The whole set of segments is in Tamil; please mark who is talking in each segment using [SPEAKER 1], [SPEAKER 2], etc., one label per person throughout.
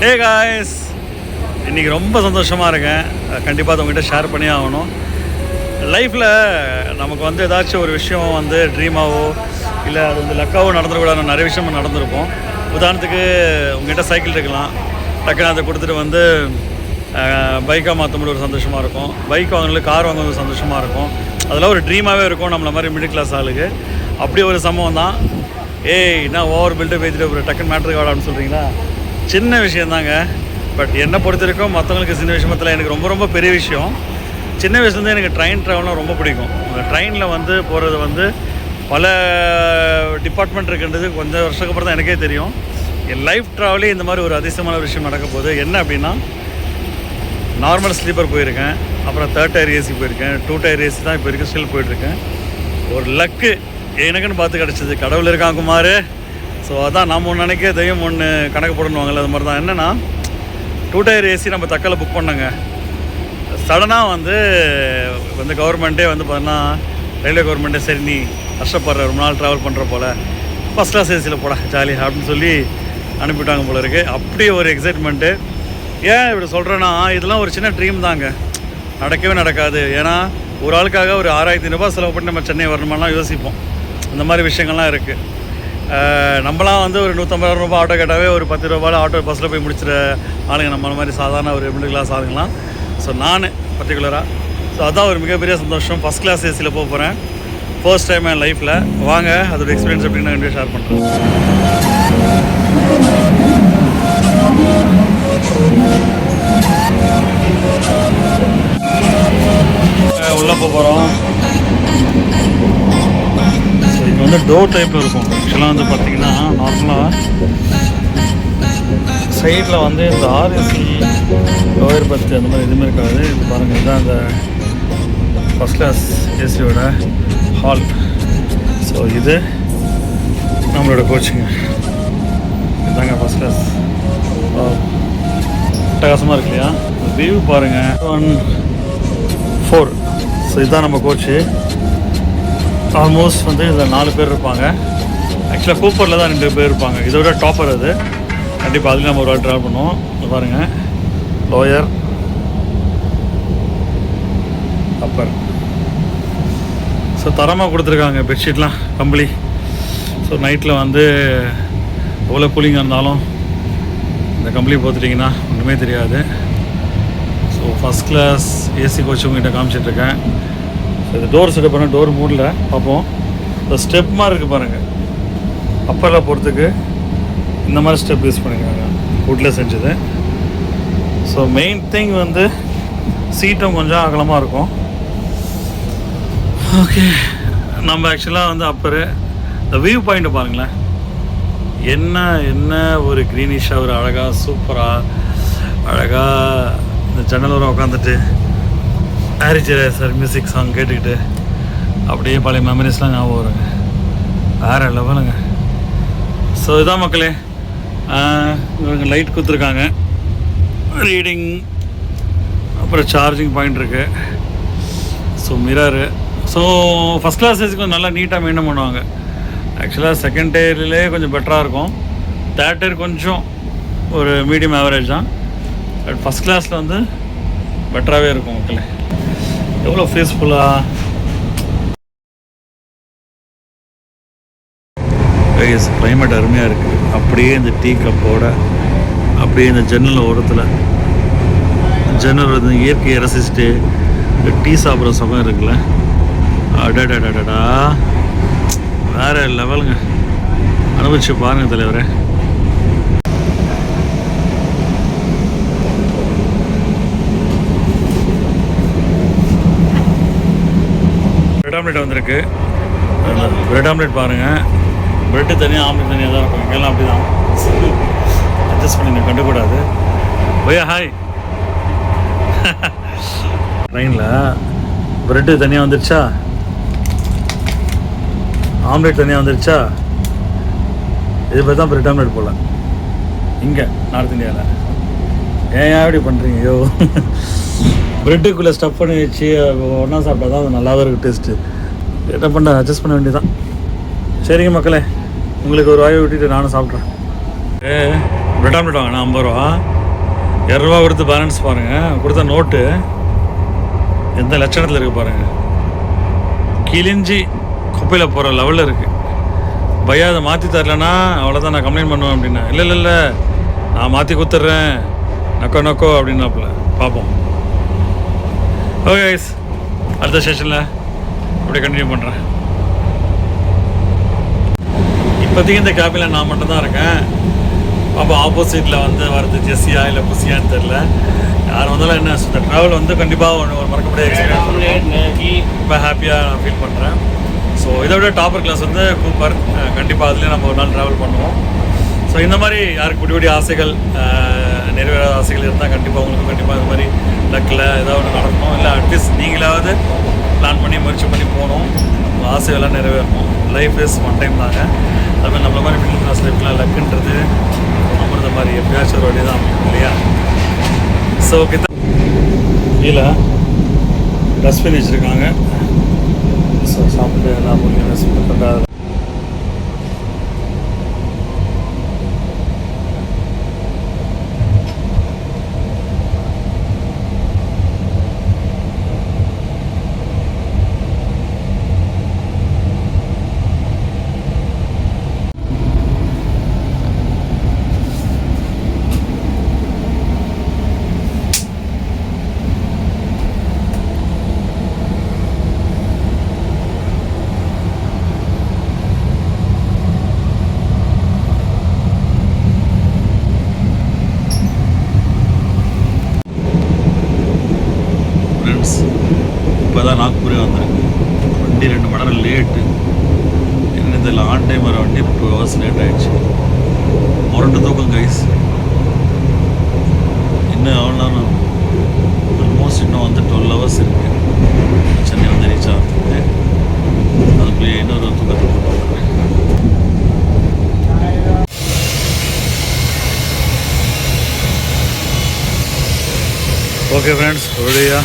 [SPEAKER 1] ஹே காய்ஸ், இன்றைக்கி ரொம்ப சந்தோஷமாக இருக்கேன். கண்டிப்பாக அதை உங்கள்கிட்ட ஷேர் பண்ணி ஆகணும். லைஃப்பில் நமக்கு வந்து ஏதாச்சும் ஒரு விஷயம் வந்து ட்ரீமாவோ இல்லை அது வந்து லக்காவோ நடந்துடக்கூடாது. நிறைய விஷயம் நடந்திருப்போம். உதாரணத்துக்கு உங்கள்கிட்ட சைக்கிள் இருக்கலாம், டக்குன்னு அதை கொடுத்துட்டு வந்து பைக்காக மாற்றும்போது ஒரு சந்தோஷமாக இருக்கும். பைக் வாங்கினது கார் வாங்குறது சந்தோஷமாக இருக்கும். அதெல்லாம் ஒரு ட்ரீமாகவே இருக்கும் நம்மளை மாதிரி மிடில் கிளாஸ் ஆளுக்கு. அப்படி ஒரு சம்பவம் தான். என்ன ஓவர் பில்டப் ஏற்றிட்டு ஒரு டக்குன்னு மேட்ருக்கு வாடான்னு சொல்கிறீங்களா? சின்ன விஷயந்தாங்க. பட் என்னை பொறுத்த வரைக்கும் மற்றவங்களுக்கு சின்ன விஷயத்தில் எனக்கு ரொம்ப ரொம்ப பெரிய விஷயம். சின்ன வயசுலேருந்து எனக்கு ட்ரெயின் ட்ராவல்லாம் ரொம்ப பிடிக்கும். ட்ரெயினில் வந்து போகிறது வந்து பல டிபார்ட்மெண்ட் இருக்குன்றது கொஞ்சம் வருஷத்துக்கு அப்புறம் தான் எனக்கே தெரியும். என் லைஃப் ட்ராவலே இந்த மாதிரி ஒரு அதிசயமான விஷயம் நடக்க போகுது. என்ன அப்படின்னா, நார்மல் ஸ்லீப்பர் போயிருக்கேன், அப்புறம் 3rd டயர் ஏசி போயிருக்கேன், 2 டயர் ஏசி தான் இப்போ வரைக்கும் ஸ்டில் போயிட்டுருக்கேன். ஒரு லக்கு எனக்குன்னு பார்த்து கிடச்சிது. கடவுள் இருக்கான் குமார். ஸோ அதான் நாம் ஒன்று நினைக்க தெய்வம் ஒன்று கணக்கு போடணுவாங்கள்ல, அது மாதிரி தான். என்னென்னா 2 டயர் ஏசி நம்ம தக்கலை புக் பண்ணோங்க. சடனாக வந்து கவர்மெண்ட்டே வந்து பார்த்தீங்கன்னா, ரயில்வே கவர்மெண்ட்டே சரி நீ கஷ்டப்படுற ரொம்ப நாள் ட்ராவல் பண்ணுற போல் ஃபஸ்ட் கிளாஸ் ஏசியில் போட ஜாலி அப்படின்னு சொல்லி அனுப்பிவிட்டாங்க போல இருக்குது. அப்படியே ஒரு எக்ஸைட்மெண்ட்டு. ஏன் இப்படி சொல்கிறேன்னா, இதெல்லாம் ஒரு சின்ன ட்ரீம் தாங்க, நடக்கவே நடக்காது. ஏன்னா ஒரு ஆளுக்காக ஒரு 6500 ரூபாய் செலவு பண்ணி நம்ம சென்னை வரணுமாலாம் யோசிப்போம். இந்த மாதிரி விஷயங்கள்லாம் இருக்குது. நம்மளாம் வந்து ஒரு 150 ரூபாய் ஆட்டோ கேட்டாவே ஒரு 10 ரூபாயில் ஆட்டோ பஸ்ஸில் போய் முடிச்சிட ஆளுங்க நம்மள மாதிரி சாதாரண ஒரு மிடில் கிளாஸ் ஆளுங்களாம். ஸோ நான் பர்டிகுலராக ஸோ அதான் ஒரு மிகப்பெரிய சந்தோஷம். ஃபஸ்ட் கிளாஸ் ஏசியில் போக போகிறேன் ஃபர்ஸ்ட் டைம் என் லைஃப்பில். வாங்க அதோட எக்ஸ்பீரியன்ஸ் எப்படின்னு நான் கண்டிப்பாக ஷேர் பண்ணுறேன். உள்ளே போகிறோம். ஸோ இது வந்து டோர் டைப்பில் இருக்கும். ஆக்சுவலாக வந்து பார்த்திங்கன்னா, நார்மலாக சைடில் வந்து இந்த ஆர்எஸ்சி லோயர் பர்த் அந்த மாதிரி எதுவுமே இருக்காது. இது பாருங்கள், இதுதான் இந்த ஃபஸ்ட் கிளாஸ் ஏசியோட ஹால். ஸோ இது நம்மளோட கோச்சிங்க. இதுதாங்க ஃபஸ்ட் கிளாஸ். அட்டகாசமாக இருக்கு இல்லையா? வியூ பாருங்கள். 1-4. ஸோ இதுதான் நம்ம கோச்சு. ஆல்மோஸ்ட் வந்து இதில் 4 பேர் இருப்பாங்க. ஆக்சுவலாக கூப்பரில் தான் 2 பேர் இருப்பாங்க. இதோட டாப்பர் அது. கண்டிப்பாக அதுலேயும் நம்ம ஒரு ஆள் ட்ராவல் பண்ணுவோம். இது பாருங்கள், லோயர், அப்பர். ஸோ தரமாக கொடுத்துருக்காங்க பெட்ஷீட்லாம், கம்பளி. ஸோ நைட்டில் வந்து எவ்வளோ கூலிங்காக இருந்தாலும் இந்த கம்பளி போத்துட்டிங்கன்னா ஒன்றுமே தெரியாது. So first class AC coach உங்கள்கிட்ட காமிச்சிட்ருக்கேன். ஸோ இது டோர் செட்டப் பண்ண டோர் மூடில் பார்ப்போம். இந்த ஸ்டெப் மாதிரி இருக்குது பாருங்கள். அப்பரில் போகிறதுக்கு இந்த மாதிரி ஸ்டெப் யூஸ் பண்ணிக்கிறாங்க, வுட்டில் செஞ்சது. ஸோ மெயின் திங் வந்து சீட்டும் கொஞ்சம் அகலமாக இருக்கும். ஓகே, நம்ம ஆக்சுவலாக வந்து அப்பரு இந்த வியூ பாயிண்ட்டு பாருங்களேன். என்ன ஒரு க்ரீனிஷாக ஒரு அழகாக சூப்பராக அழகாக இந்த ஜன்னலோரம் உட்காந்துட்டு சார் மியூசிக் சாங் கேட்டுக்கிட்டு அப்படியே பழைய மெமரிஸ்லாம் ஞாபகம் வருங்க. வேறு லெவலுங்க. ஸோ இதான் மக்களே, இவங்க லைட் கொடுத்துருக்காங்க, ரீடிங், அப்புறம் சார்ஜிங் பாயிண்ட் இருக்குது. So mirror. So first class AC கொஞ்சம் நல்லா நீட்டாக மெயின்டைன் பண்ணுவாங்க. ஆக்சுவலாக 2nd டயர்லேயே கொஞ்சம் பெட்டராக இருக்கும். 3rd டயர் கொஞ்சம் ஒரு மீடியம் ஆவரேஜ் தான். பட் ஃபஸ்ட் கிளாஸில் வந்து பெட்டராகவே இருக்கும் மக்களே. எவ்வளோ ஃபீஸ்ஃபுல்லாக கிளைமேட் அருமையாக இருக்குது. அப்படியே இந்த டீ கப்போட அப்படியே இந்த ஜன்னல் ஓரத்தில் ஜன்னல் வந்து இயற்கையை ரசிச்சுட்டு டீ சாப்பிட்ற சமயம் இருக்குல்ல, அடடடடா வேறு லெவலுங்க. அனுபவிச்சு பாருங்கள் தலைவரே. பிரெட் ஆம்லெட் வந்திருக்கு. பிரெட் ஆம்லெட் பாருங்கள். பிரெட்டு தனியாக ஆம்லெட் தனியாக தான் இருக்கும். இங்கெல்லாம் அப்படி தான் அட்ஜஸ்ட் பண்ணி நான் கண்டுக்கூடாது. பையா ஹாய். ட்ரெயினில் பிரெட்டு தனியாக வந்துருச்சா, ஆம்லெட் தனியாக வந்துருச்சா. இது பற்றி தான் பிரெட் ஆம்லெட் போல் இங்கே நார்த் இந்தியாவில். ஏன் அப்படி பண்ணுறீங்க? ஐயோ, ப்ரெட்டுக்குள்ளே ஸ்டஃப் பண்ணி வச்சு ஒன்றா சாப்பிட்டா தான் அது நல்லாவே இருக்குது டேஸ்ட்டு. என்ன பண்ண, அட்ஜஸ்ட் பண்ண வேண்டியதான். சரிங்க மக்களே, உங்களுக்கு ஒரு வாயை விட்டுட்டு நானும் சாப்பிட்றேன். பிரெட் ஆம்லெட் வாங்கினா 50 ரூபா. 200 கொடுத்து பேலன்ஸ் பாருங்கள். கொடுத்த நோட்டு எந்த லட்சணத்தில் இருக்குது பாருங்கள். கிழிஞ்சி குப்பையில் போகிற லெவலில் இருக்குது. பையா அதை மாற்றி தரலன்னா அவ்வளோதான், நான் கம்ப்ளைண்ட் பண்ணுவேன் அப்படின்னா. இல்லை நான் மாற்றி கொடுத்துட்றேன், நக்கோ அப்படின்னாப்புல. பார்ப்போம். ஓகே கைஸ், அடுத்த ஸ்டேஷனில் அப்படியே கண்டினியூ பண்ணுறேன். இப்போதைக்கு இந்த கேபில் நான் மட்டும்தான் இருக்கேன். அப்போ ஆப்போசிட்டில் வந்து வரது ஜெஸ்ஸியா இல்லை புசியான்னு தெரில. யார் வந்தாலும் என்ன, இந்த ட்ராவல் வந்து கண்டிப்பாக ஒரு மறக்க முடியாத எக்ஸ்பீரியன்ஸ். ரொம்ப ஹாப்பியாக நான் ஃபீல் பண்ணுறேன். ஸோ இதை விட டாப்பர் கிளாஸ் வந்து கூப்பர். கண்டிப்பாக அதுலேயே நம்ம ஒரு நாள் ட்ராவல் பண்ணுவோம். ஸோ இந்த மாதிரி யாருக்கு குடி ஆசைகள், நிறைவேறாத ஆசைகள் இருந்தால் கண்டிப்பாக உங்களுக்கும் கண்டிப்பாக இது மாதிரி லக்கில் ஏதாவது ஒன்று நடக்கணும். இல்லை அட்லீஸ்ட் நீங்களாவது பிளான் பண்ணி முயற்சி பண்ணி போகணும். உங்கள் ஆசைகள்லாம் நிறைவேறணும். லைஃப் இஸ் ஒன் டைம் தாங்க. அதுமாதிரி நம்மள மாதிரி மிடில் கிளாஸ் லைஃப்லாம் லக்குன்றது அமிர்த மாதிரி எப்பயாச்சும் ஒரு வழி தான் அமையும் இல்லையா? ஸோ ஓகே, கீழே டஸ்ட்பின் வச்சுருக்காங்க. ஸோ சாப்பிட்டு எல்லாம் முடியும் ரெஸ்பெக்ட் பண்ணுறாங்க. இப்போ தான் நாக்பூரே வந்திருக்கு. வண்டி 2 மணி நேரம் லேட்டு. என்ன இதில் ஆன் டைம் வர வண்டி 2 ஹவர்ஸ் லேட் ஆகிடுச்சு. முரட்டு தூக்கம் கைஸ். இன்னும் எவ்வளோ நேரம்? ஆல்மோஸ்ட் இன்னும் வந்து 12 ஹவர்ஸ் இருக்குது சென்னை வந்து ரீச் ஆகிறதுக்கு. அதுக்குள்ளேயே இன்னொரு தூக்கத்தை போட்டு விட்றேன். ஓகே ஃப்ரெண்ட்ஸ், ஒரேயா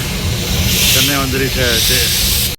[SPEAKER 1] சென்னை வந்து ரீச் ஆகிடுச்சு.